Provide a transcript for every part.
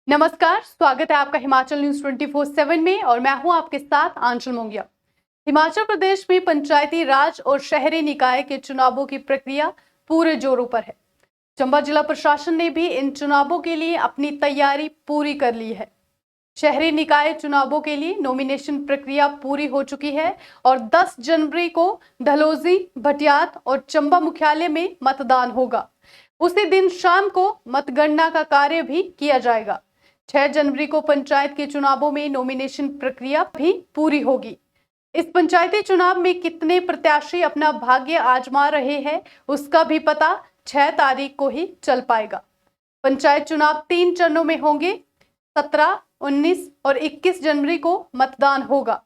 नमस्कार, स्वागत है आपका हिमाचल न्यूज 24/7 में और मैं हूं आपके साथ आंचल मोंगिया। हिमाचल प्रदेश में पंचायती राज और शहरी निकाय के चुनावों की प्रक्रिया पूरे जोरों पर है। चंबा जिला प्रशासन ने भी इन चुनावों के लिए अपनी तैयारी पूरी कर ली है। शहरी निकाय चुनावों के लिए नॉमिनेशन प्रक्रिया पूरी हो चुकी है और 10 जनवरी को डलहौजी, भटियात और चंबा मुख्यालय में मतदान होगा। उसी दिन शाम को मतगणना का कार्य भी किया जाएगा। 6 जनवरी को पंचायत के चुनावों में नॉमिनेशन प्रक्रिया भी पूरी होगी। इस पंचायती चुनाव में कितने प्रत्याशी अपना भाग्य आजमा रहे हैं, उसका भी पता 6 तारीख को ही चल पाएगा। पंचायत चुनाव 3 चरणों में होंगे। 17, 19 और 21 जनवरी को मतदान होगा।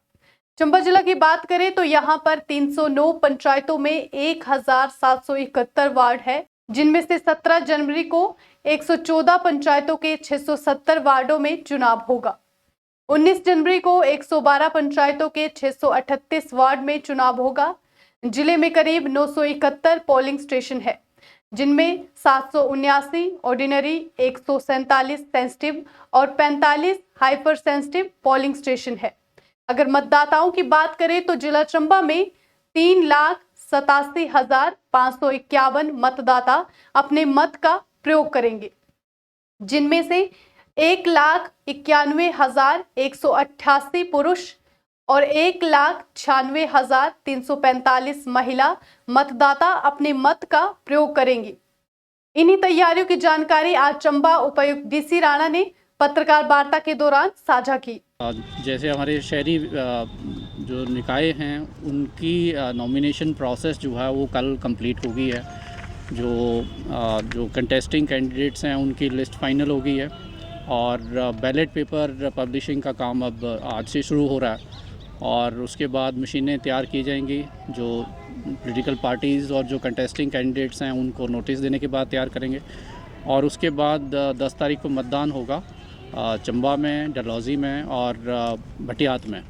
चंबा जिला की बात करें तो यहाँ पर 309 पंचायतों में 1771 वार्ड है, जिनमें से 17 जनवरी को 114 पंचायतों के 670 वार्डों में चुनाव होगा। 19 जनवरी को 112 पंचायतों के 638 वार्ड में चुनाव होगा। जिले में करीब 971 पोलिंग स्टेशन है, जिनमें 779 ऑर्डिनरी, 147 सेंसिटिव और 45 हाइपर सेंसिटिव पोलिंग स्टेशन है। अगर मतदाताओं की बात करें तो जिला चंबा में 3,87,551 मतदाता अपने मत का प्रयोग करेंगे, जिनमें से 1,91,188 पुरुष और 1,96,345 महिला मतदाता अपने मत का प्रयोग करेंगे। इन्हीं तैयारियों की जानकारी आज चंबा उपायुक्त डीसी राणा ने पत्रकार वार्ता के दौरान साझा की। जैसे हमारे शहरी जो निकाय हैं उनकी नॉमिनेशन प्रोसेस जो है वो कल कंप्लीट हो गई है। जो कंटेस्टिंग कैंडिडेट्स हैं उनकी लिस्ट फाइनल हो गई है और बैलेट पेपर पब्लिशिंग का काम अब आज से शुरू हो रहा है और उसके बाद मशीनें तैयार की जाएंगी। जो पॉलिटिकल पार्टीज़ और जो कंटेस्टिंग कैंडिडेट्स हैं उनको नोटिस देने के बाद तैयार करेंगे और उसके बाद 10 तारीख को मतदान होगा चंबा में, डलहौजी में और भटियात में,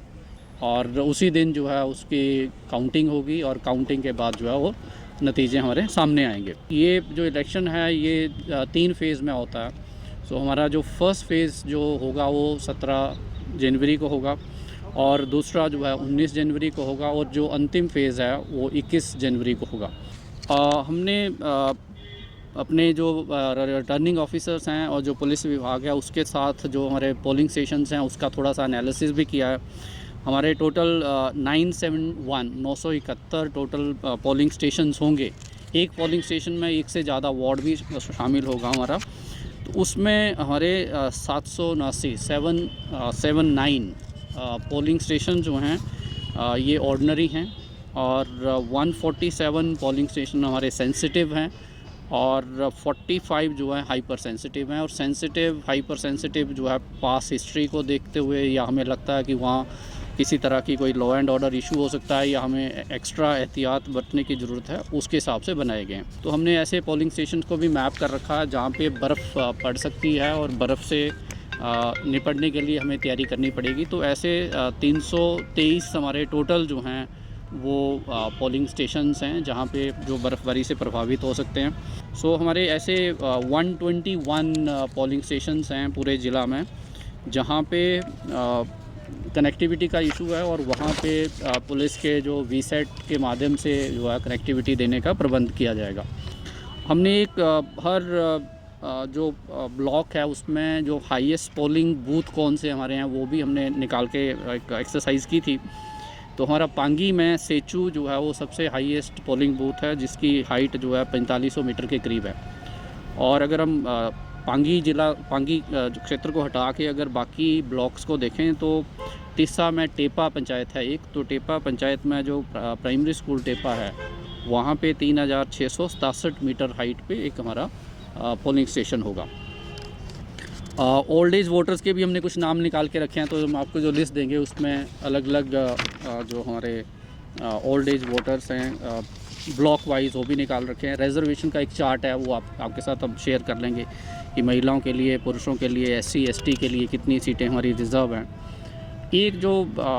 और उसी दिन जो है उसकी काउंटिंग होगी और काउंटिंग के बाद जो है वो नतीजे हमारे सामने आएंगे। ये जो इलेक्शन है ये 3 फेज़ में होता है। सो हमारा जो फर्स्ट फेज़ जो होगा वो 17 जनवरी को होगा और दूसरा जो है 19 जनवरी को होगा और जो अंतिम फेज़ है वो 21 जनवरी को होगा। हमने अपने जो रिटर्निंग ऑफिसर्स हैं और जो पुलिस विभाग है उसके साथ जो हमारे पोलिंग स्टेशंस हैं उसका थोड़ा सा एनालिसिस भी किया है। हमारे टोटल 971 टोटल पोलिंग स्टेशंस होंगे। एक पोलिंग स्टेशन में एक से ज़्यादा वार्ड भी शामिल होगा हमारा, तो उसमें हमारे 779 पोलिंग स्टेशन जो हैं ये ऑर्डिनरी हैं और 147 पोलिंग स्टेशन हमारे सेंसिटिव हैं और 45 जो है हाइपर सेंसिटिव हैं। और सेंसिटिव हाइपर सेंसिटिव जो है पास हिस्ट्री को देखते हुए या हमें लगता है कि वहाँ किसी तरह की कोई लॉ एंड ऑर्डर इशू हो सकता है या हमें एक्स्ट्रा एहतियात बरतने की ज़रूरत है, उसके हिसाब से बनाए गए हैं। तो हमने ऐसे पोलिंग स्टेशन को भी मैप कर रखा है जहाँ पे बर्फ़ पड़ सकती है और बर्फ़ से निपटने के लिए हमें तैयारी करनी पड़ेगी। तो ऐसे 323 हमारे टोटल जो हैं वो पोलिंग स्टेशंस हैं जहाँ पे जो बर्फ़बारी से प्रभावित हो सकते हैं। सो हमारे ऐसे 121 पोलिंग स्टेशंस हैं पूरे ज़िला में जहाँ पे कनेक्टिविटी का इशू है और वहाँ पे पुलिस के जो वीसेट के माध्यम से जो है कनेक्टिविटी देने का प्रबंध किया जाएगा। हमने एक हर जो ब्लॉक है उसमें जो हाईएस्ट पोलिंग बूथ कौन से हमारे हैं वो भी हमने निकाल के एक एक्सरसाइज की थी। तो हमारा पांगी में सेचू जो है वो सबसे हाईएस्ट पोलिंग बूथ है जिसकी हाइट जो है 4500 मीटर के करीब है। और अगर हम पांगी क्षेत्र को हटा के अगर बाकी ब्लॉक्स को देखें तो टिस्सा में टेपा पंचायत है एक, तो टेपा पंचायत में जो प्राइमरी स्कूल टेपा है वहाँ पे 3667 मीटर हाइट पे एक हमारा पोलिंग स्टेशन होगा। ओल्ड एज वोटर्स के भी हमने कुछ नाम निकाल के रखे हैं, तो हम आपको जो लिस्ट देंगे उसमें अलग अलग जो हमारे ओल्ड एज वोटर्स हैं ब्लॉक वाइज वो भी निकाल रखे हैं। रिजर्वेशन का एक चार्ट है वो आपके साथ हम शेयर कर लेंगे कि महिलाओं के लिए, पुरुषों के लिए, SC ST के लिए कितनी सीटें हमारी रिज़र्व हैं। एक जो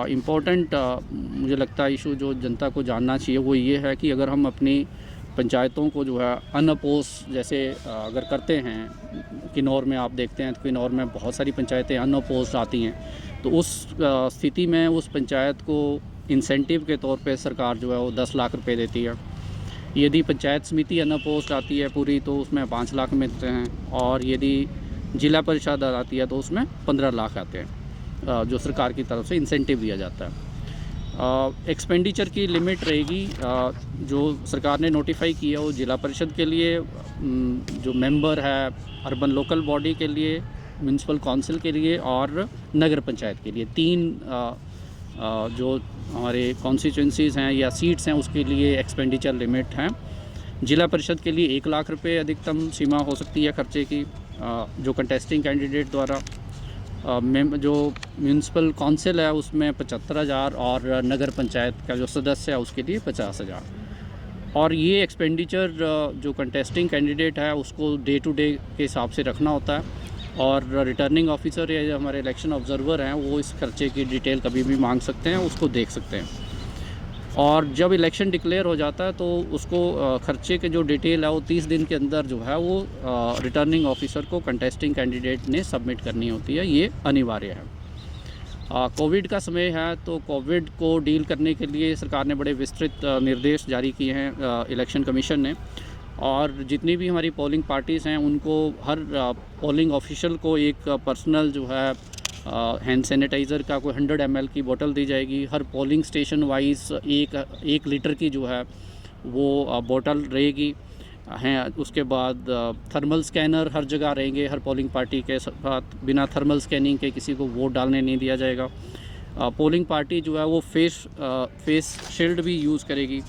इम्पोर्टेंट मुझे लगता है इशू जो जनता को जानना चाहिए वो ये है कि अगर हम अपनी पंचायतों को जो है अनअपोज जैसे अगर करते हैं, किन्नौर में आप देखते हैं तो किन्नौर में बहुत सारी पंचायतें अनअपोज आती हैं, तो उस स्थिति में उस पंचायत को इंसेंटिव के तौर पे सरकार जो है वो 10 लाख रुपए देती है। यदि पंचायत समिति अनअपोज आती है पूरी तो उसमें 5 लाख मिलते हैं, और यदि जिला परिषद आती है तो उसमें 15 लाख आते हैं, जो सरकार की तरफ से इंसेंटिव दिया जाता है। एक्सपेंडिचर की लिमिट रहेगी जो सरकार ने नोटिफाई की है वो जिला परिषद के लिए, जो मेंबर है अर्बन लोकल बॉडी के लिए, म्यूनसिपल काउंसिल के लिए और नगर पंचायत के लिए। 3 जो हमारे कॉन्स्टिट्यूंसीज़ हैं या सीट्स हैं उसके लिए एक्सपेंडिचर लिमिट हैं। जिला परिषद के लिए 1 लाख रुपए अधिकतम सीमा हो सकती है खर्चे की, जो कंटेस्टिंग कैंडिडेट द्वारा। जो म्यूनसिपल काउंसिल है उसमें 75,000 और नगर पंचायत का जो सदस्य है उसके लिए 50,000। और ये एक्सपेंडिचर जो कंटेस्टिंग कैंडिडेट है उसको डे टू डे के हिसाब से रखना होता है, और रिटर्निंग ऑफिसर या जो हमारे इलेक्शन ऑब्जर्वर हैं वो इस खर्चे की डिटेल कभी भी मांग सकते हैं, उसको देख सकते हैं। और जब इलेक्शन डिक्लेयर हो जाता है तो उसको खर्चे के जो डिटेल है वो 30 दिन के अंदर जो है वो रिटर्निंग ऑफिसर को कंटेस्टिंग कैंडिडेट ने सबमिट करनी होती है, ये अनिवार्य है। कोविड का समय है तो कोविड को डील करने के लिए सरकार ने बड़े विस्तृत निर्देश जारी किए हैं इलेक्शन कमीशन ने, और जितनी भी हमारी पोलिंग पार्टीज़ हैं उनको हर पोलिंग ऑफिशियल को एक पर्सनल जो है हैंड सैनिटाइज़र का कोई 100 ml की बोतल दी जाएगी। हर पोलिंग स्टेशन वाइज 1 लीटर की जो है वो बोतल रहेगी हैं। उसके बाद थर्मल स्कैनर हर जगह रहेंगे, हर पोलिंग पार्टी के साथ बिना थर्मल स्कैनिंग के किसी को वोट डालने नहीं दिया जाएगा। पोलिंग पार्टी जो है वो फेस शील्ड भी यूज़ करेगी।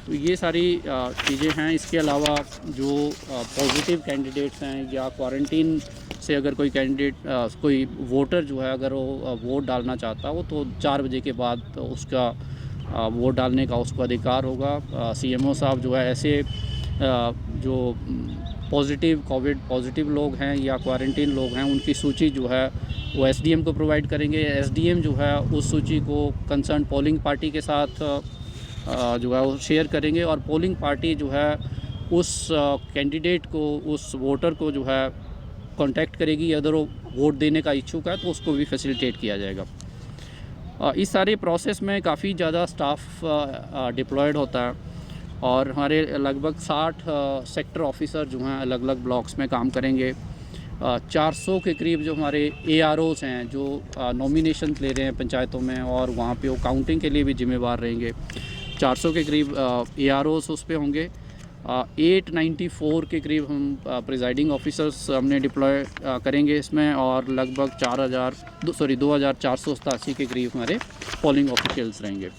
तो ये सारी चीज़ें हैं। इसके अलावा जो पॉजिटिव कैंडिडेट्स हैं या क्वारंटीन से अगर कोई कैंडिडेट कोई वोटर जो है अगर वो वोट डालना चाहता हो तो 4 बजे के बाद उसका वोट डालने का उसको अधिकार होगा। सीएमओ साहब जो है ऐसे जो कोविड पॉजिटिव लोग हैं या क्वारंटीन लोग हैं उनकी सूची जो है वो एसडीएम को प्रोवाइड करेंगे। एसडीएम जो है उस सूची को कंसर्न पोलिंग पार्टी के साथ जो है वो शेयर करेंगे, और पोलिंग पार्टी जो है उस कैंडिडेट को, उस वोटर को जो है कांटेक्ट करेगी। अगर वो वोट देने का इच्छुक है तो उसको भी फैसिलिटेट किया जाएगा। इस सारे प्रोसेस में काफ़ी ज़्यादा स्टाफ डिप्लॉयड होता है, और हमारे लगभग 60 सेक्टर ऑफिसर जो हैं अलग अलग ब्लॉक्स में काम करेंगे। 400 के करीब जो हमारे AROs हैं जो नॉमिनेशन ले रहे हैं पंचायतों में, और वहाँ पे वो काउंटिंग के लिए भी जिम्मेवार रहेंगे। 400 के करीब AROs उस पे होंगे। 894 के करीब हम प्रिजाइडिंग ऑफिसर्स हमने डिप्लॉय करेंगे इसमें, और लगभग 2487 के करीब हमारे पोलिंग ऑफिशियल्स रहेंगे।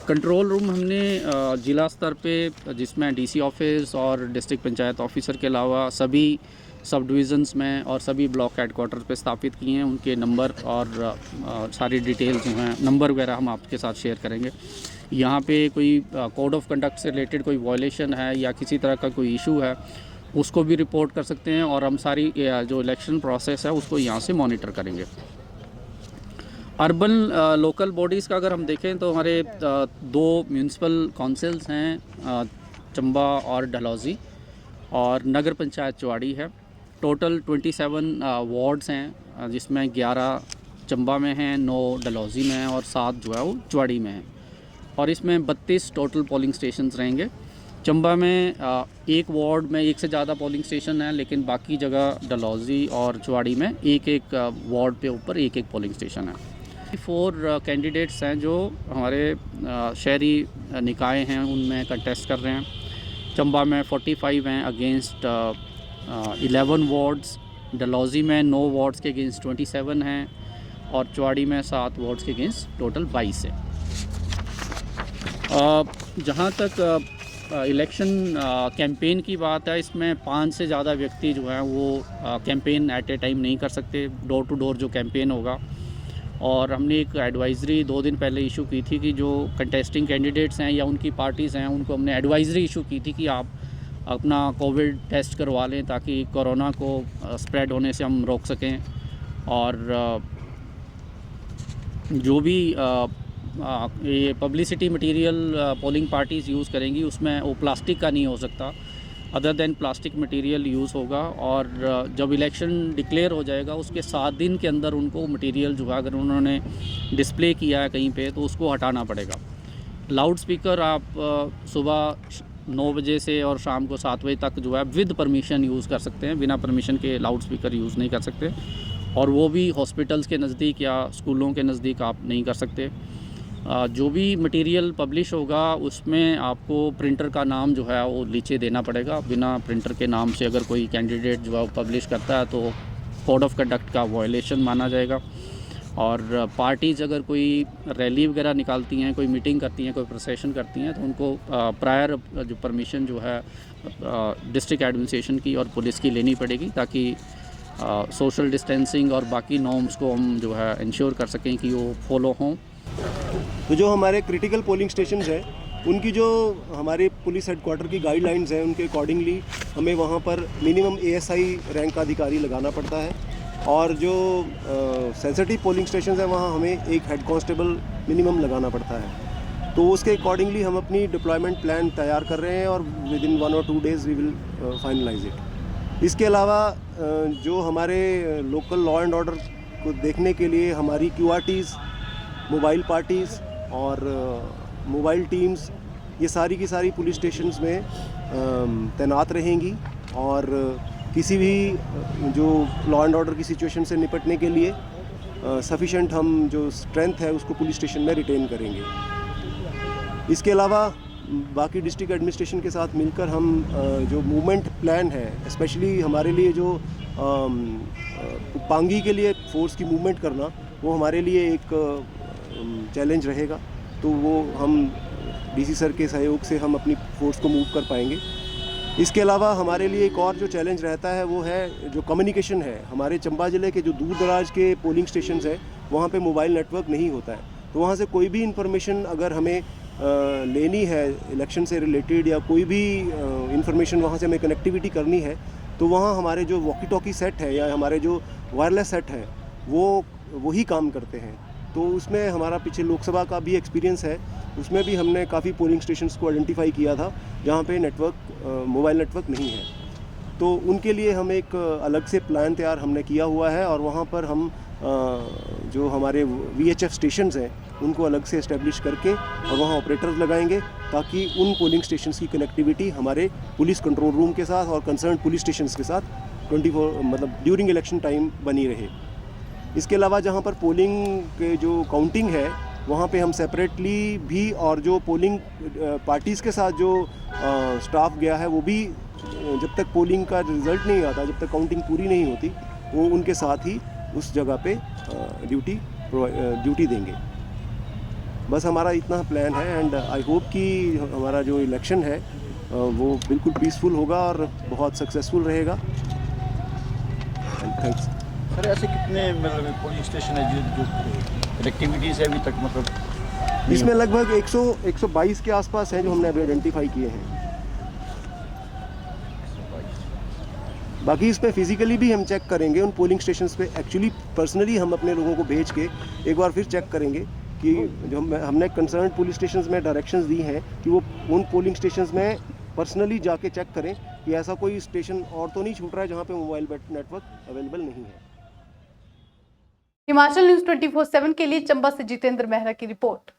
कंट्रोल रूम हमने ज़िला स्तर पे, जिसमें डीसी ऑफिस और डिस्ट्रिक्ट पंचायत ऑफिसर के अलावा सभी सब डिविज़न्स में और सभी ब्लॉक हेडक्वार्टर पे स्थापित किए हैं। उनके नंबर और सारी डिटेल्स जो हैं, नंबर वगैरह हम आपके साथ शेयर करेंगे। यहाँ पे कोई कोड ऑफ कंडक्ट से रिलेटेड कोई वायलेशन है या किसी तरह का कोई इशू है उसको भी रिपोर्ट कर सकते हैं, और हम सारी जो इलेक्शन प्रोसेस है उसको यहाँ से मॉनिटर करेंगे। अर्बन लोकल बॉडीज़ का अगर हम देखें तो हमारे 2 म्यूनसिपल काउंसिल्स हैं, चंबा और डलहौजी, और नगर पंचायत चुवाड़ी है। टोटल 27 वार्ड्स हैं, जिसमें 11 चंबा में हैं, 9 डलहौजी में हैं और 7 जो है वो चुवाड़ी में हैं। और इसमें 32 टोटल पोलिंग स्टेशंस रहेंगे। चंबा में एक वार्ड में एक से ज़्यादा पोलिंग स्टेशन है, लेकिन बाकी जगह डलहौजी और चुवाड़ी में एक वार्ड पे ऊपर एक पोलिंग स्टेशन है। 4 कैंडिडेट्स हैं जो हमारे शहरी निकाय हैं उनमें कंटेस्ट कर रहे हैं। चंबा में 45 हैं अगेंस्ट 11 वार्ड्स, डलहौजी में 9 वार्ड्स के अगेंस्ट 27 हैं, और चुवाड़ी में 7 वार्ड्स के अगेंस्ट टोटल 22 है। जहाँ तक इलेक्शन कैंपेन की बात है, इसमें 5 से ज़्यादा व्यक्ति जो हैं वो कैंपेन एट ए टाइम नहीं कर सकते। डोर टू डोर जो कैंपेन होगा, और हमने एक एडवाइज़री 2 दिन पहले इशू की थी कि जो कंटेस्टिंग कैंडिडेट्स हैं या उनकी पार्टीज़ हैं उनको हमने एडवाइज़री इशू की थी कि आप अपना कोविड टेस्ट करवा लें ताकि कोरोना को स्प्रेड होने से हम रोक सकें। और जो भी ये publicity material polling parties use करेंगी उसमें वो प्लास्टिक का नहीं हो सकता, other than plastic material use होगा। और जब इलेक्शन डिक्लेयर हो जाएगा उसके 7 दिन के अंदर उनको मटेरियल जो है अगर उन्होंने डिस्प्ले किया है कहीं पे तो उसको हटाना पड़ेगा। लाउड स्पीकर आप सुबह 9 बजे से और शाम को 7 बजे तक जो है विद परमिशन यूज़ कर सकते हैं, बिना परमिशन के लाउड स्पीकर यूज़ नहीं कर सकते, और वो भी हॉस्पिटल्स के नज़दीक या स्कूलों के नज़दीक आप नहीं कर सकते। जो भी मटेरियल पब्लिश होगा उसमें आपको प्रिंटर का नाम जो है वो नीचे देना पड़ेगा। बिना प्रिंटर के नाम से अगर कोई कैंडिडेट जो है वो पब्लिश करता है तो कोड ऑफ कंडक्ट का वायलेशन माना जाएगा। और पार्टीज़ अगर कोई रैली वगैरह निकालती हैं, कोई मीटिंग करती हैं, कोई प्रोसेशन करती हैं तो उनको प्रायर जो परमिशन जो है डिस्ट्रिक्ट एडमिनिस्ट्रेशन की और पुलिस की लेनी पड़ेगी, ताकि सोशल डिस्टेंसिंग और बाकी नॉर्म्स को हम जो है इंश्योर कर सकें कि वो फॉलो हों। तो जो हमारे क्रिटिकल पोलिंग स्टेशंस हैं उनकी जो हमारे पुलिस हेडक्वार्टर की गाइडलाइंस हैं उनके अकॉर्डिंगली हमें वहाँ पर मिनिमम ASI रैंक का अधिकारी लगाना पड़ता है, और जो सेंसिटिव पोलिंग स्टेशंस हैं वहाँ हमें एक हेड कांस्टेबल मिनिमम लगाना पड़ता है। तो उसके अकॉर्डिंगली हम अपनी डिप्लॉयमेंट प्लान तैयार कर रहे हैं और within 1 or 2 days we will finalise it. इसके अलावा जो हमारे लोकल लॉ एंड ऑर्डर को देखने के लिए हमारी QRTs, मोबाइल पार्टीज़ और मोबाइल टीम्स, ये सारी की सारी पुलिस स्टेशंस में तैनात रहेंगी, और किसी भी जो लॉ एंड ऑर्डर की सिचुएशन से निपटने के लिए सफिशेंट हम जो स्ट्रेंथ है उसको पुलिस स्टेशन में रिटेन करेंगे। इसके अलावा बाकी डिस्ट्रिक्ट एडमिनिस्ट्रेशन के साथ मिलकर हम जो मूवमेंट प्लान है, स्पेशली हमारे लिए जो पांगी के लिए फोर्स की मूवमेंट करना, वो हमारे लिए एक चैलेंज रहेगा। तो वो हम DC सर के सहयोग से हम अपनी फोर्स को मूव कर पाएंगे। इसके अलावा हमारे लिए एक और जो चैलेंज रहता है वो है जो कम्युनिकेशन है। हमारे चंबा ज़िले के जो दूर दराज के पोलिंग स्टेशंस हैं वहाँ पे मोबाइल नेटवर्क नहीं होता है, तो वहाँ से कोई भी इंफॉर्मेशन अगर हमें लेनी है इलेक्शन से रिलेटेड, या कोई भी इंफॉर्मेशन वहाँ से हमें कनेक्टिविटी करनी है, तो वहाँ हमारे जो वॉकी टॉकी सेट है या हमारे जो वायरलेस सेट है वो वही काम करते हैं। तो उसमें हमारा पीछे लोकसभा का भी एक्सपीरियंस है, उसमें भी हमने काफ़ी पोलिंग स्टेशंस को आइडेंटिफाई किया था जहाँ पे मोबाइल नेटवर्क नहीं है। तो उनके लिए हम एक अलग से प्लान तैयार हमने किया हुआ है, और वहाँ पर हम जो हमारे VHF स्टेशंस हैं उनको अलग से इस्टेब्लिश करके और वहाँ ऑपरेटर्स लगाएंगे, ताकि उन पोलिंग स्टेशंस की कनेक्टिविटी हमारे पुलिस कंट्रोल रूम के साथ और कंसर्न पुलिस स्टेशंस के साथ 24 मतलब ड्यूरिंग इलेक्शन टाइम बनी रहे। इसके अलावा जहाँ पर पोलिंग के जो काउंटिंग है वहाँ पे हम सेपरेटली भी, और जो पोलिंग पार्टीज़ के साथ जो स्टाफ गया है वो भी जब तक पोलिंग का रिज़ल्ट नहीं आता, जब तक काउंटिंग पूरी नहीं होती, वो उनके साथ ही उस जगह पे ड्यूटी देंगे। बस हमारा इतना प्लान है, एंड आई होप कि हमारा जो इलेक्शन है वो बिल्कुल पीसफुल होगा और बहुत सक्सेसफुल रहेगा। थैंक्स। सर, ऐसे कितने मतलब पोलिंग स्टेशन है जो कनेक्टिविटीज़ है अभी तक, मतलब इसमें लगभग 122 के आसपास हैं जो हमने अभी आइडेंटिफाई किए हैं। बाकी इस पे फिजिकली भी हम चेक करेंगे उन पोलिंग स्टेशंस पे। एक्चुअली पर्सनली हम अपने लोगों को भेज के एक बार फिर चेक करेंगे कि जो हमने कंसर्न पुलिस स्टेशंस में डायरेक्शंस दी हैं कि वो उन पोलिंग स्टेशंस में पर्सनली जाके चेक करें कि ऐसा कोई स्टेशन और तो नहीं छूट रहा है जहाँ पे मोबाइल नेटवर्क अवेलेबल नहीं है। हिमाचल न्यूज़ 24/7 के लिए चंबा से जितेंद्र मेहरा की रिपोर्ट।